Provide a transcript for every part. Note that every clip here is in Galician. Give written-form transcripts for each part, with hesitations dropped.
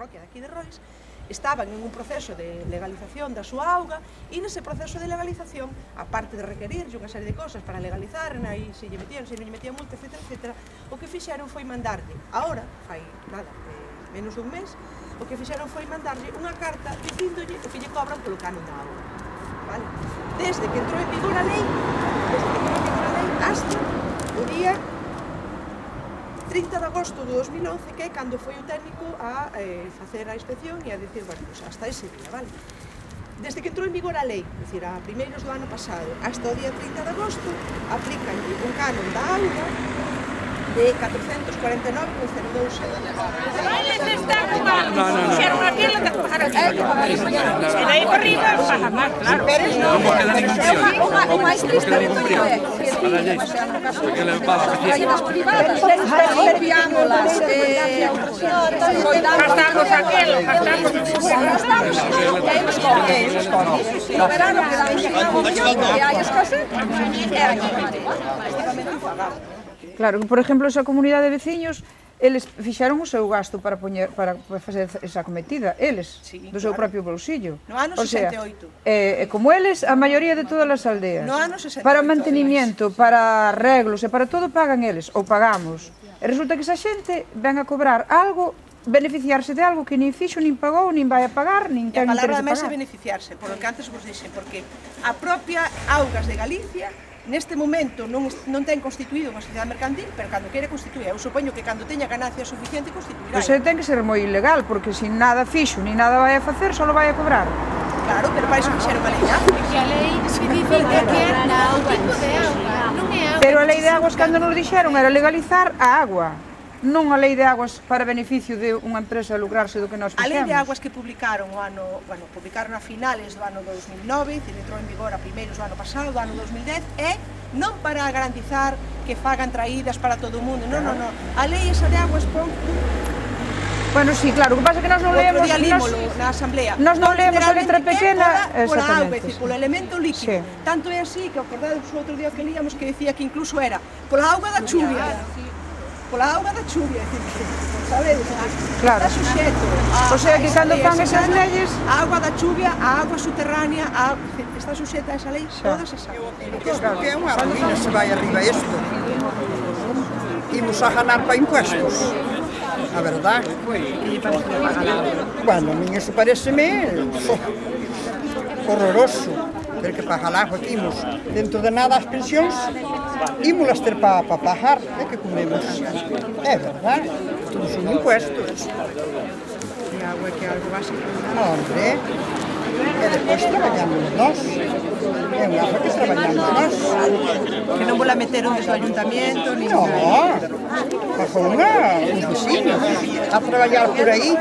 parroquia de aquí de Rois, estaban en un proceso de legalización da súa auga e nese proceso de legalización, aparte de requerirlle unha serie de cosas para legalizar, aí se lle metían, se non lle metían multa, etc., o que fixeron foi mandarlle, ahora, fai nada, menos dun mes, o que fixeron foi mandarlle unha carta dicíndolle o que lle cobran polo canon da auga. Vale? Desde que entrou en vigor a lei, hasta o día 30 de agosto de 2011, que é cando foi o técnico a facer a inspección e a dicir, bueno, pues hasta ese día, vale? Desde que entrou en vigor a lei, é dicir, a primeiros do ano pasado, hasta o día 30 de agosto, aplicanlle un canon da auga de 449,02 euros. Eles están mal, fixeron aquilo que pagar aquí. E daí por riba, paga máis, claro. Non vos queda ningún tío. O máis triste é que le pasa aquí. as privadas, limpiámolas, Gastamos aquilo, gastamos no verano que dan e hai escasez, é aquí. Claro, por exemplo, esa comunidade de veciños, eles fixaron o seu gasto para facer esa acometida, eles, do seu propio bolsillo. No ano 68. Como eles, a maioría de todas as aldeas. No ano 68. Para mantenimiento, para arreglos e para todo pagan eles, ou pagamos. E resulta que esa xente ven a cobrar algo, beneficiarse de algo que nin fixo, nin pagou, nin vai a pagar, nin ten interés de pagar. E a palabra máis é beneficiarse, por o que antes vos dixen, porque a propia Augas de Galicia neste momento non ten constituído unha sociedade mercantil, pero cando quere constituir, eu supoño que cando teña ganancia suficiente constituirá. Pois ten que ser moi ilegal, porque se nada fixo, ni nada vai a facer, só vai a cobrar. Claro, pero para iso fixeron a lei, non? Que a lei se dice que é o tipo de auga, non é auga. Pero a lei de aguas, cando nos dixeron, era legalizar a agua. Non a lei de aguas para beneficio de unha empresa lucrarse do que nós fixemos. A lei de aguas que publicaron publicaron a finales do ano 2009, entrou en vigor a primeiros do ano pasado, do ano 2010, é non para garantizar que fagan traídas para todo o mundo, non. A lei esa de aguas pon... Bueno, sí, claro, o que pasa é que nós non leemos... Outro día límolo na asamblea. Nós non leemos a letra pequena, pola auga, é exactamente. dicir, polo elemento líquido. Tanto é así que, acordades o outro día que líamos, que decía que incluso era pola auga da chuvia. Pola auga da chuvia, é dicir, sabedes? Claro. Está suxeto. O sea, que cando fan esas leyes... A auga da chuvia, a auga subterránea, está suxeta a esa lei, todas esas augas. Que é unha ruína se vai arriba isto. Imos a ganar para impuestos. A verdade. Bueno, a mí eso pareceme horroroso. Ter que pagar agua aquí, imos dentro de nada as pensións, ímolas ter para pagar, é que comemos. É verdade, todos son impuestos. E a auga que é algo básico. Hombre, e depois traballamos nós. É unha auga que traballamos nós. Que non vou la meteron desde o ayuntamiento, ni... No, bajo os vecinos, a traballar por aí.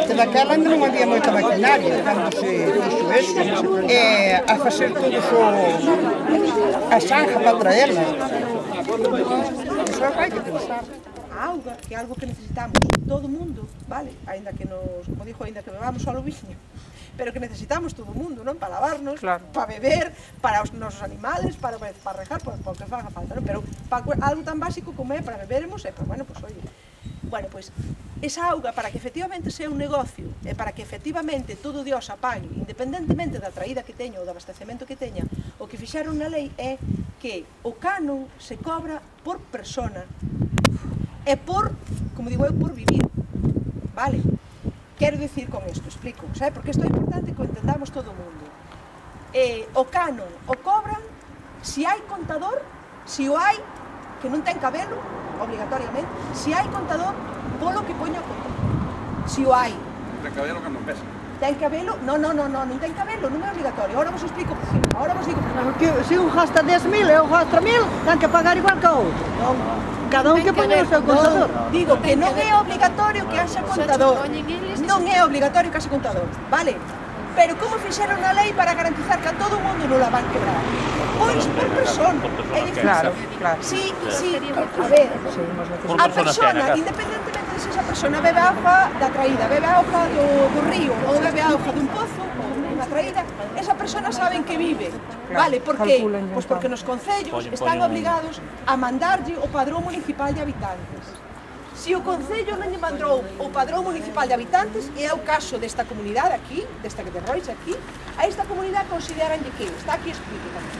Que daquela ainda non había moita maquinaria, cando se fixo eso, a facer todo a xanja para traerla. Iso hai que pensar. A auga, que é algo que necesitamos todo o mundo, vale? Ainda que nos, como dixo, ainda que bebamos só o viño, pero que necesitamos todo o mundo, non? Para lavarnos, claro, para beber, para os nosos animales, para regar, para o que faga falta, non? Pero para algo tan básico como é para bebermos, pues bueno, pues oye. Bueno, pues esa auga, para que efectivamente sea un negocio e para que efectivamente todo Dios a pague, independentemente da traída que teña ou do abastecemento que teña, o que fixaron na lei é que o canon se cobra por persona e por, como digo eu, por vivir, vale? Quero dicir con isto, explico, sabe? Porque isto é importante que o entendamos todo o mundo. O canon o cobran se hai contador, se o hai, que non ten cabelo, obligatoriamente, se hai contador, polo que poña o contador. Se o hai. Ten cabelo cando pesa. Ten cabelo? Non ten cabelo, non é obligatorio. Ahora vos explico por qué. Ahora vos digo por qué. Porque se un gasta 10.000 e un gasta 1.000, ten que pagar igual que o outro. Non. Cada un que poña o seu contador. Digo que non é obligatorio que haxa contador. Non é obligatorio que haxa contador, vale? Pero como fixeron a lei para garantizar que a todo o mundo non la van quebrar? Pois por persona. É difícil. Claro. Sí, a ver, a persona, independentemente de se esa persona bebe auga da traída, bebe auga do río ou bebe auga dun pozo, ou dunha traída, esa persona saben que vive. Vale, por qué? Pois porque nos concellos están obligados a mandarlle o padrón municipal de habitantes. Si o Concello non lle mandou o Padrón Municipal de Habitantes, e é o caso desta comunidade aquí, desta que de Rois aquí, a esta comunidade consideranlle que, está aquí escrito tamén,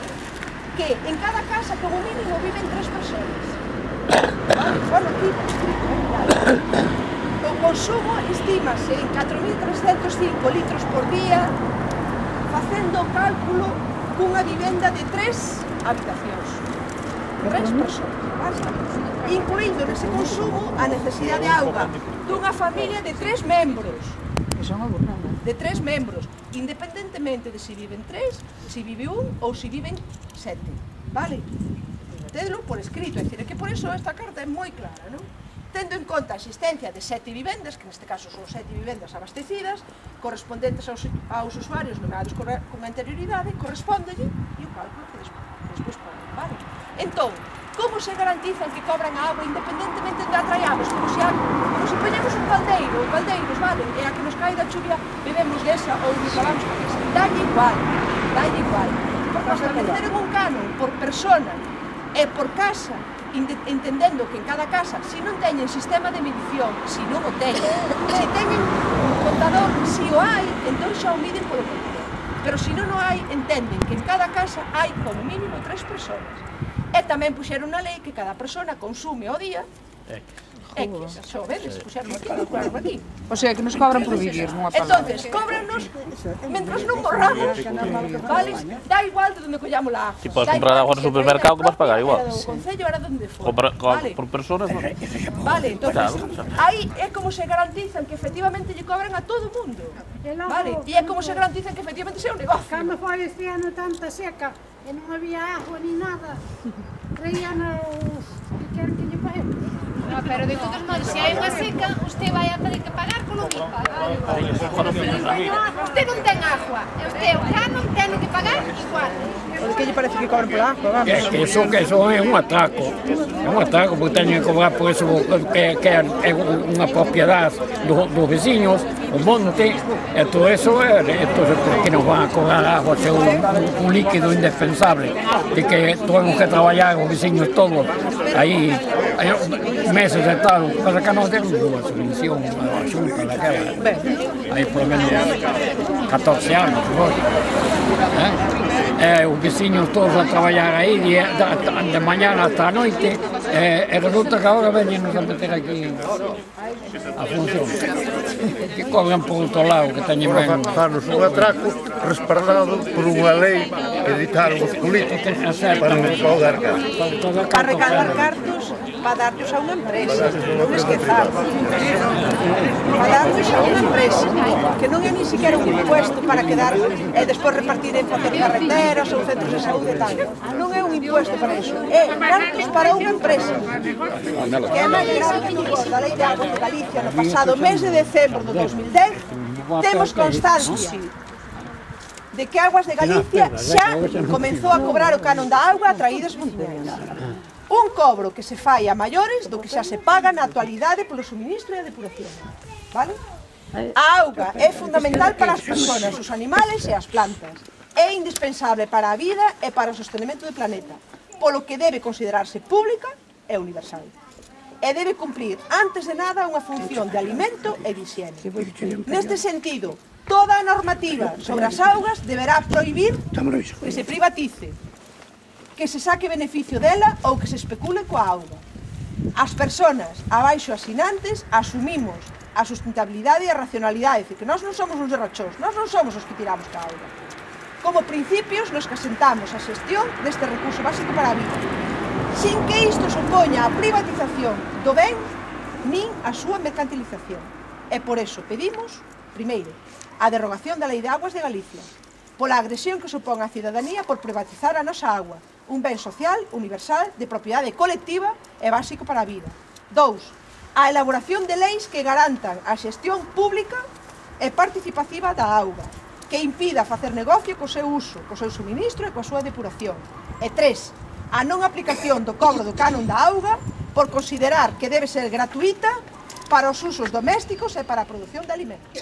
que en cada casa como mínimo viven 3 personas. Vale, bueno, aquí escrito, o consumo estímase en 4.305 litros por día, facendo o cálculo cunha vivenda de 3 habitacións. 3 personas, basta. Incluindo nese consumo a necesidade de auga dunha familia de 3 membros. De 3 membros, independentemente de si viven 3, si vive un ou si viven 7. Vale? Tedelo por escrito, é dicir, que por iso esta carta é moi clara, non? Tendo en conta a existencia de 7 vivendas, que neste caso son 7 vivendas abastecidas, correspondentes aos usuarios nomeados con anterioridade, correspóndelle e o cálculo que despois ponen, vale? Entón, como se garantizan que cobran a agua independentemente de atraiamos? Como se poñemos un caldeiro, ou caldeiros, vale? E a que nos cae da chuvia bebemos desa ou nos lavamos con esa. Dalle igual, dalle igual. Porque establecer un canon por persona e por casa, entendendo que en cada casa, se non teñen sistema de medición, se non o teñen, se teñen un contador, se o hai, entón xa o miden polo contador. Pero se non o hai, entenden que en cada casa hai como mínimo 3 personas. E tamén puxeron na lei que cada persona consume ao día X, xo vedes, puxeron aquí, calcularon aquí. O sea, que nos cobran por vivir, nunha palabra. Entonces, cóbranos, mentras non morramos, vale? Da igual de onde collamos a agua. Si podes comprar agua no supermercado, que vas pagar igual. O Concello era donde for. Por personas, non? Vale, entonces, aí é como se garantizan que efectivamente lle cobran a todo o mundo. Vale? E é como se garantizan que efectivamente sea un negocio. Cando foi este ano tanta seca e non había agua ni nada, creían os que queren que lle pague. No, pero de todos modos, se hai unha seca, usted vai a ter que pagar polo MIPA. Usted non ten agua, e usted o canon ten que pagar igual. O que lle parece que cobran pola agua, vamos? Eso é un ataco, porque teñen que cobrar por eso que é unha propiedade dos veciños, o monte, e todo eso entonces porque nos van a cobrar agua, é un líquido indispensable, de que tuvimos que traballar os veciños todos, aí meses e tal, para que non den unha subvención a xunta daquela, aí por menos 14 anos, os veciños todos a traballar aí de mañana hasta a noite, e resulta que agora veñenos a meter aquí a función, que cobran por outro lado, que teñen ben. Fanos un atraco respaldado por unha lei que editaron os políticos para recaudar cartos. Para recaudar cartos, para darlos a unha empresa, non esquezamos. Para darlos a unha empresa, que non é ni siquiera un impuesto para quedar e despois repartir en facer carreteras ou centros de saúde e tal. Non é un impuesto para iso, é cartos para unha empresa. Que é máis grave que da Lei de Agua de Galicia no pasado mes de decembro do 2010, temos constancia de que Aguas de Galicia xa comenzou a cobrar o canon da auga a traídas monteras. Un cobro que se fai a maiores do que xa se paga na actualidade polo suministro e a depuración. Vale? A auga é fundamental para as persoas, os animales e as plantas. É indispensable para a vida e para o sostenimento do planeta, polo que debe considerarse pública e universal. E debe cumprir, antes de nada, unha función de alimento e de higiene. Neste sentido, toda a normativa sobre as augas deberá prohibir que se privatice, que se saque beneficio dela ou que se especule coa auga. As persoas abaixo asinantes asumimos a sustentabilidade e a racionalidade, é dicir, que nós non somos uns derrochós, nós non somos os que tiramos ca auga. Como principios nos que asentamos a xestión deste recurso básico para a vida, sin que isto supoña a privatización do ben nin a súa mercantilización. E por eso pedimos, primeiro, a derrogación da Lei de Aguas de Galicia, pola agresión que supón a cidadanía por privatizar a nosa agua, un ben social, universal, de propiedade colectiva e básico para a vida. 2. A elaboración de leis que garantan a xestión pública e participativa da auga, que impida facer negocio co seu uso, co seu suministro e coa súa depuración. E 3. A non aplicación do cobro do canon da auga por considerar que debe ser gratuita para os usos domésticos e para a produción de alimentos.